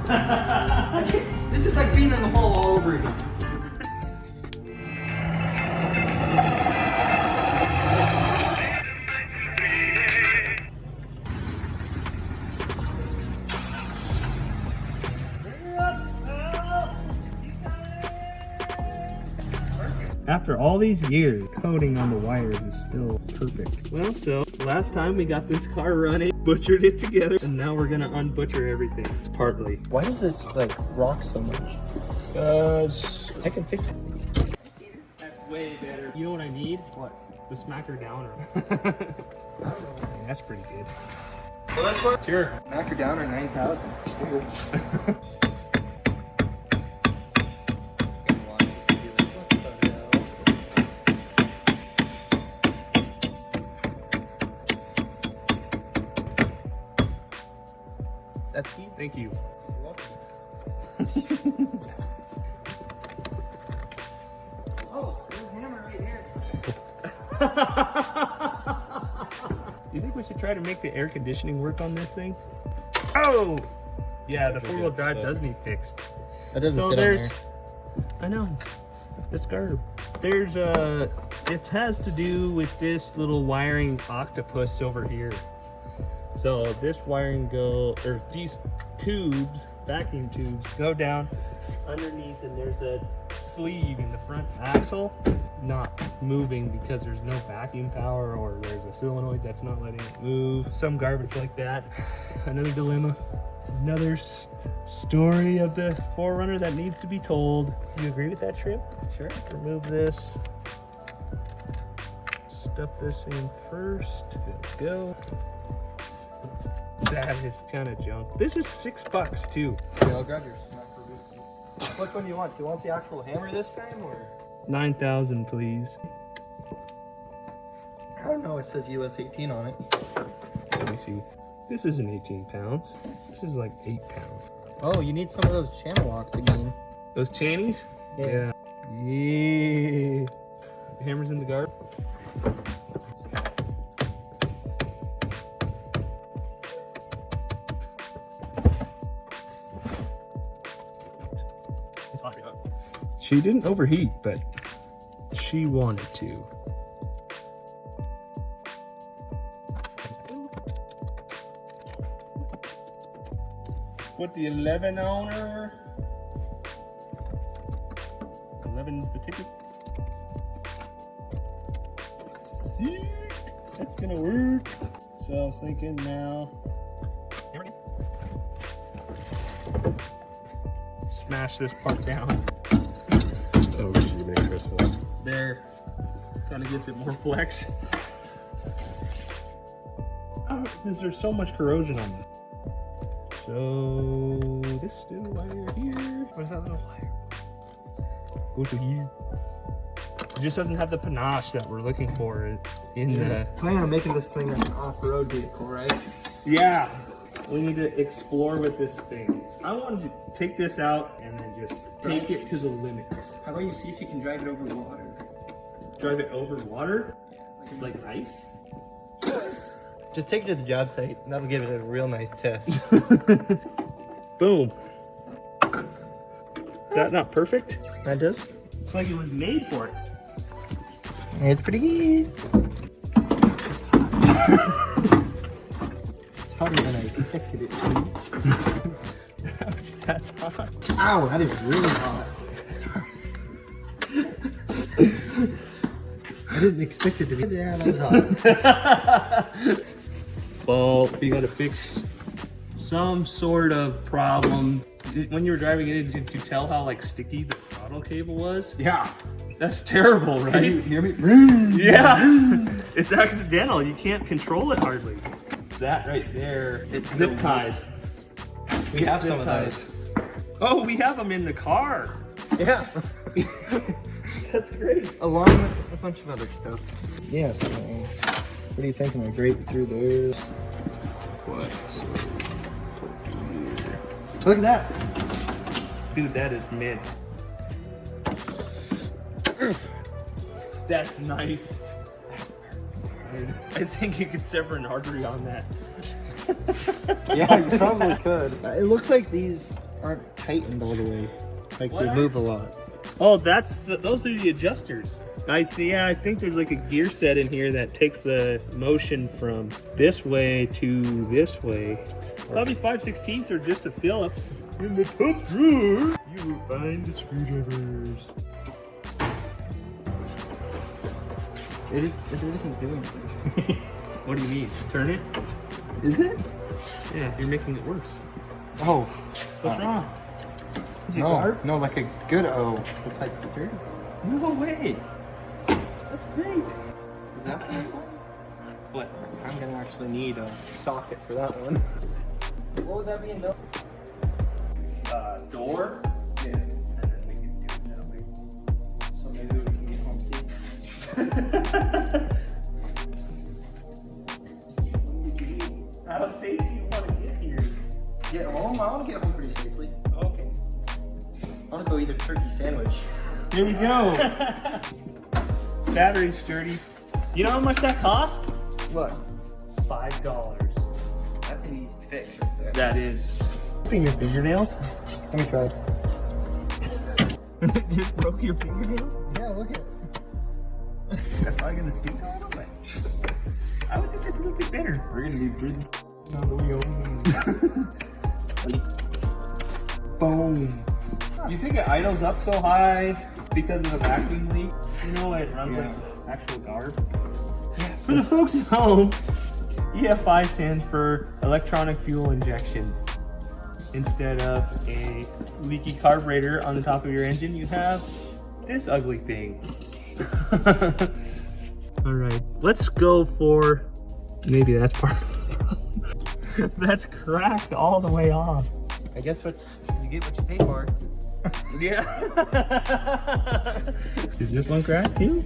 This is like being in the hole all over again. After all these years, coating on the wires is still perfect. Well, so last time we got this car running, butchered it together, and now we're gonna unbutcher everything, partly. Why does this like rock so much? Because I can fix it. That's way better. You know what I need? What? The smacker downer. That's pretty good. So that's what? Sure. Smacker downer 9,000. That's key. Thank you. Oh, there's a hammer right here. You think we should try to make the air conditioning work on this thing? Oh! Yeah, the four-wheel drive does need fixed. That doesn't So fit there's, on there. I know, it's garbage. There's it has to do with this little wiring octopus over here. So this wiring or these tubes, vacuum tubes, go down underneath, and there's a sleeve in the front axle not moving because there's no vacuum power, or there's a solenoid that's not letting it move. Some garbage like that. Another dilemma. Another story of the 4Runner that needs to be told. Do you agree with that, Trip? Sure. Remove this. Stuff this in first. There we go. That is kind of junk. This is $6 too. Okay, I'll grab yours. Which one do you want? Do you want the actual hammer this time, or? 9,000, please. I don't know. It says US 18 on it. Let me see. This isn't 18 pounds. This is like 8 pounds. Oh, you need some of those channel locks again. Those channies? Yeah. Yeah. The hammer's in the guard. She didn't overheat, but she wanted to. Put the 11 on her. 11's the ticket. See? That's gonna work. So I was thinking now. Smash this part down. Oh, we should make Chris flex. There. Kind of gives it more flex. Oh, because there's so much corrosion on this. So this little wire here. What is that little wire? Go to here. It just doesn't have the panache that we're looking for in the. Plan on making this thing an off-road vehicle, right? Yeah. We need to explore with this thing. I wanted to take this out and then just take it to the limits. How about you see if you can drive it over water? Drive it over water? Like ice? Just take it to the job site. That'll give it a real nice test. Boom. Is that not perfect? That does? It's like it was made for it. It's pretty good. It's hotter than I expected it to be. That's hot. Ow, that is really hot. Sorry. I didn't expect it to be. Yeah, that was hot. Well, we gotta fix some sort of problem. When you were driving it, did you tell how like sticky the throttle cable was? Yeah. That's terrible, right? Can you hear me? Yeah. It's accidental. You can't control it hardly. That right there. It's zip ties. We have Zip some of ties. those. Oh, we have them in the car. Yeah. That's great. Along with a bunch of other stuff. Yeah, so what do you think? Am I great through this? What? Look at that. Dude, that is mint. That's nice. Dude, I think you could sever an artery on that. Yeah, you probably could. It looks like these aren't tightened all the way. Like What they are- move a lot. Oh, those are the adjusters. I think there's like a gear set in here that takes the motion from this way to this way. Probably 5/16 or just a Phillips. In the top drawer, you will find the screwdrivers. It isn't doing anything. What do you mean? Turn it? Is it? Yeah, you're making it worse. Oh. What's wrong? Is it No, garb? no, like a good O. It's like sturdy. No way. That's great. Is that What? I'm gonna actually need a socket for that one. What would that be in the Door? Yeah. And then we can do it that way. So maybe we can get home safe. How safe do you want to get here? Get home? I want to get home pretty safely. Okay. I want to go eat a turkey sandwich. Here we go. Battery sturdy. You know how much that cost? What? $5. That's an easy fix right there. That is. Your fingernails? Let me try. Just broke your fingernail? Yeah, look at it. That's probably gonna stink a little bit. I would think that's a little bit better. We're gonna be breathing on the way home. Boom. You think it idles up so high because of the vacuum leak? You know it runs like actual garb. Yes. For the folks at home, EF5 stands for electronic fuel injection. Instead of a leaky carburetor on the top of your engine, you have this ugly thing. All right, let's go for, maybe that's part of the problem. That's cracked all the way off. I guess what you get what you pay for. Yeah. Is this one cracked too?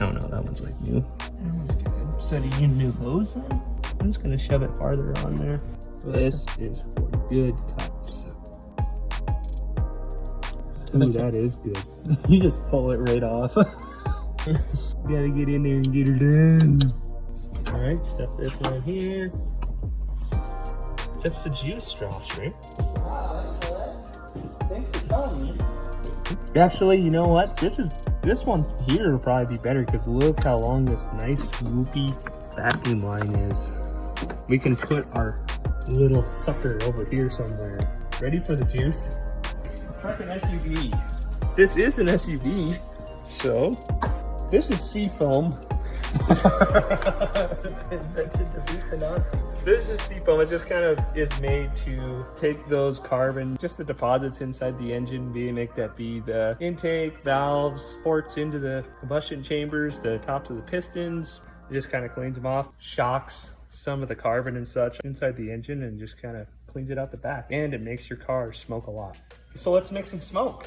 Oh no, that one's like new. That one's good. So do you need new hose then? I'm just gonna shove it farther on there. This is for good cuts. Ooh, that is good. You just pull it right off. Gotta get in there and get her done. All right, stuff this on here. That's the juice straws, right? Thanks for telling me. Actually, you know what? This one here will probably be better because look how long this nice swoopy vacuum line is. We can put our little sucker over here somewhere. Ready for the juice? Park an SUV. This is an SUV, so this is seafoam. This is seafoam. It just kind of is made to take those carbon, just the deposits inside the engine, make that be the intake, valves, ports into the combustion chambers, the tops of the pistons. It just kind of cleans them off, shocks some of the carbon and such inside the engine, and just kind of cleans it out the back. And it makes your car smoke a lot. So let's make some smoke.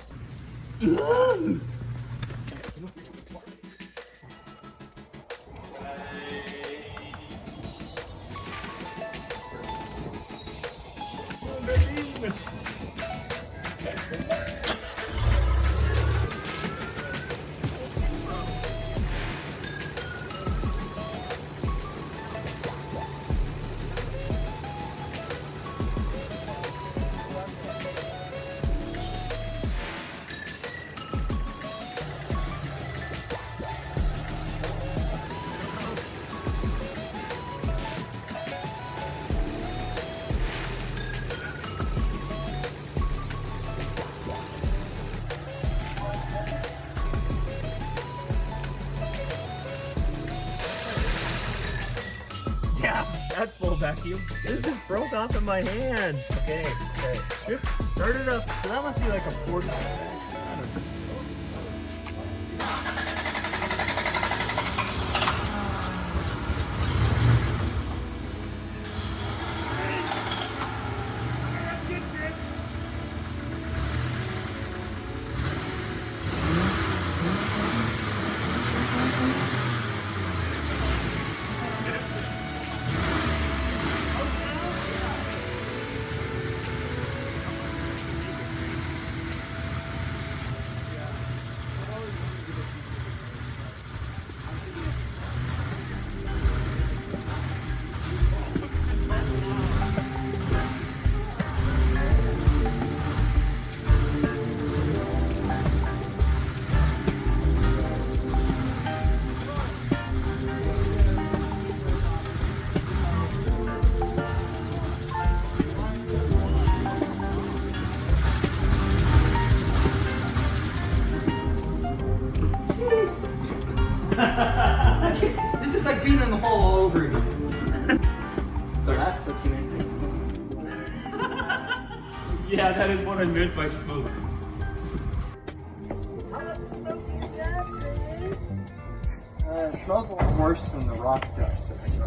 Yeah, that's full vacuum. This just broke off in my hand. Okay. Just start it up. So that must be like a 40. I don't know. cleaning the hole all over again. So that's what you meant. Yeah, that is what I meant by smoke. It smells a lot worse than the rock dust that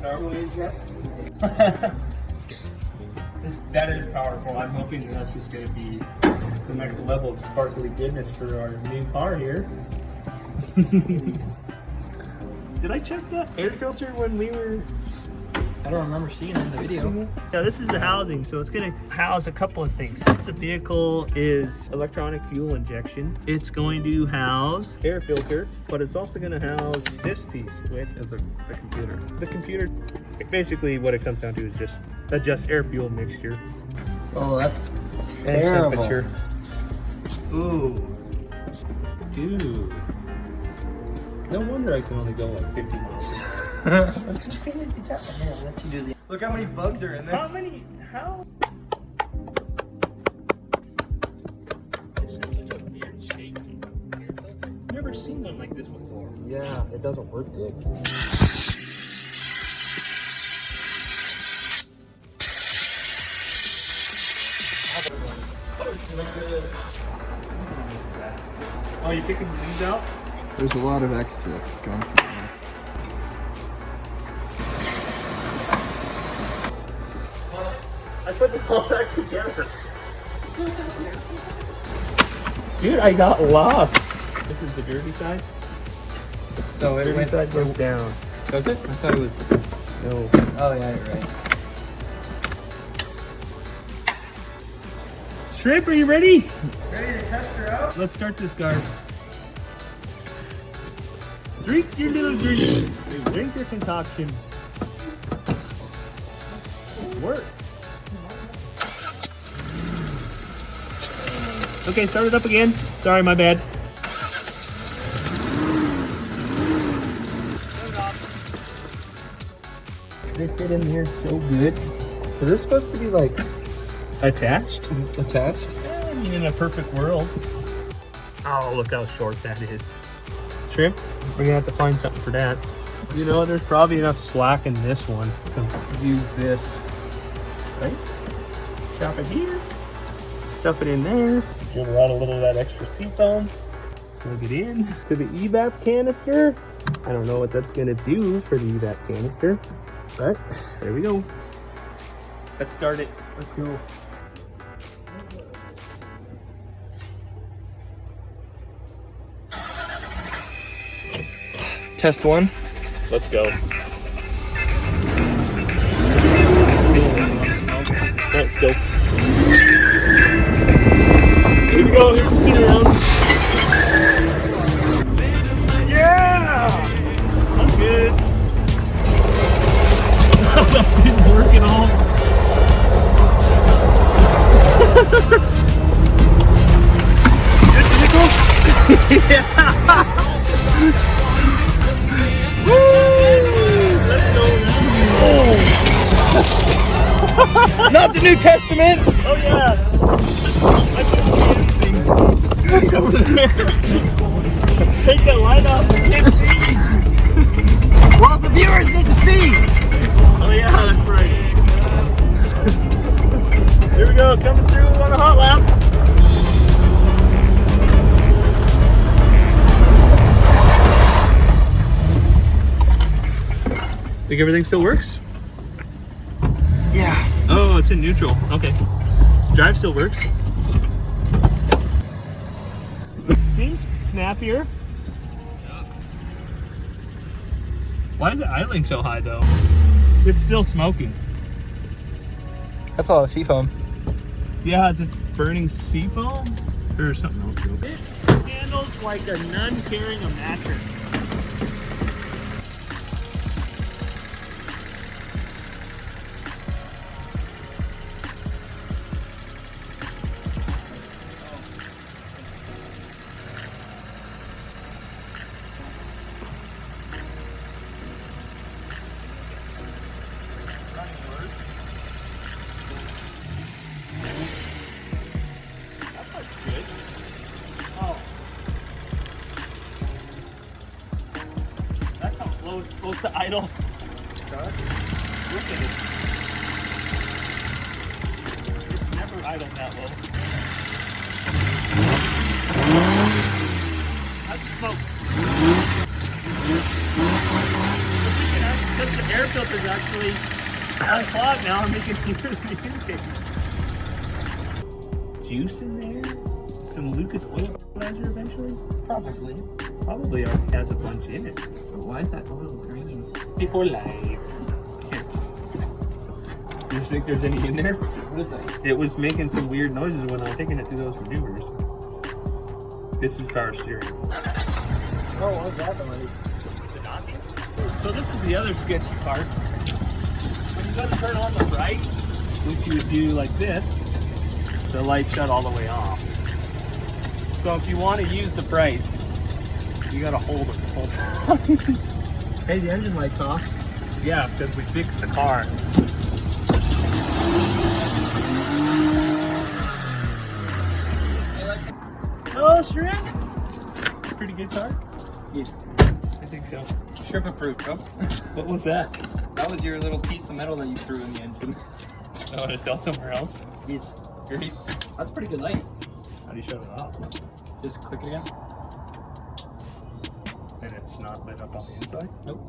I normally ingest. That is powerful. I'm hoping that that's just going to be the next level of sparkly goodness for our new car here. Did I check the air filter when we were... I don't remember seeing it in the video. Yeah, this is the housing, so it's going to house a couple of things. Since the vehicle is electronic fuel injection, it's going to house air filter, but it's also going to house this piece, which is the computer. The computer, basically what it comes down to is just adjust air fuel mixture. Oh, that's And terrible. temperature. Ooh. Dude. No wonder I can only go like 50 miles. Let's just get it together. Here, I'll let you do the. Look how many bugs are in there. How? This is such a weird shape. I've never seen one like this before. Yeah, it doesn't work good. Oh, you picking these out? There's a lot of excess gunk in there. I put them all back together. Dude, I got lost. This is the dirty side. So it Dirty went. side goes down. Does it? I thought it was. No. Oh yeah, you're right. Shrimp, are you ready? Ready to test her out? Let's start this guard. Drink your little drink. Drink your concoction. Work. Okay, start it up again. Sorry, my bad. They fit in here so good. Is this supposed to be like Attached? attached? I mean, in a perfect world. Oh, look how short that is. Shrimp, we're gonna have to find something for that. You know, there's probably enough slack in this one to use this. Right? Chop it here. Stuff it in there. Get out a little of that extra seafoam. Plug it in to the evap canister. I don't know what that's gonna do for the evap canister, but there we go. Let's start it. Let's go. Test one. Let's go. Let's go. Here we go. Here's the spin around. Yeah! I'm good. That didn't work at all. Good vehicle? Yeah! Let's go. Oh. Not the New Testament! Oh yeah! I can't see anything. Over there. Take that light off. I can't see. Well, the viewers need to see! Oh yeah, that's right. Here we go, coming through on a hot lap. Think everything still works? Yeah. Oh, it's in neutral. Okay. Drive still works. Seems snappier. Why is it idling so high though? It's still smoking. That's all the seafoam. Yeah, is it burning seafoam? Or something else broke? It handles like a nun carrying a mattress. low it's supposed to idle. Look at it. It's never idled that low. How's the smoke? Because the air filter's actually unclogged now, I'm making it through the intake. Juice in there? Some Lucas oil stabilizer eventually? Probably. Probably already has a bunch in it. But why is that oil green? Before life. Here. You think there's any in there? What is that? It was making some weird noises when I was taking it through those maneuvers. This is power steering. Oh, what's that noise? The knocking. So this is the other sketchy part. When you go to turn on the brights, which you would do like this, the light shut all the way off. So if you want to use the brights, you gotta hold it the whole time. Hey, the engine light's off. Yeah, because we fixed the car. Oh, shrimp! Pretty good car? Yes. I think so. Shrimp approved, bro. What was that? That was your little piece of metal that you threw in the engine. Oh, it fell somewhere else? Yes. Great. That's pretty good light. How do you shut it off? Just click it again. And it's not lit up on the inside? Nope.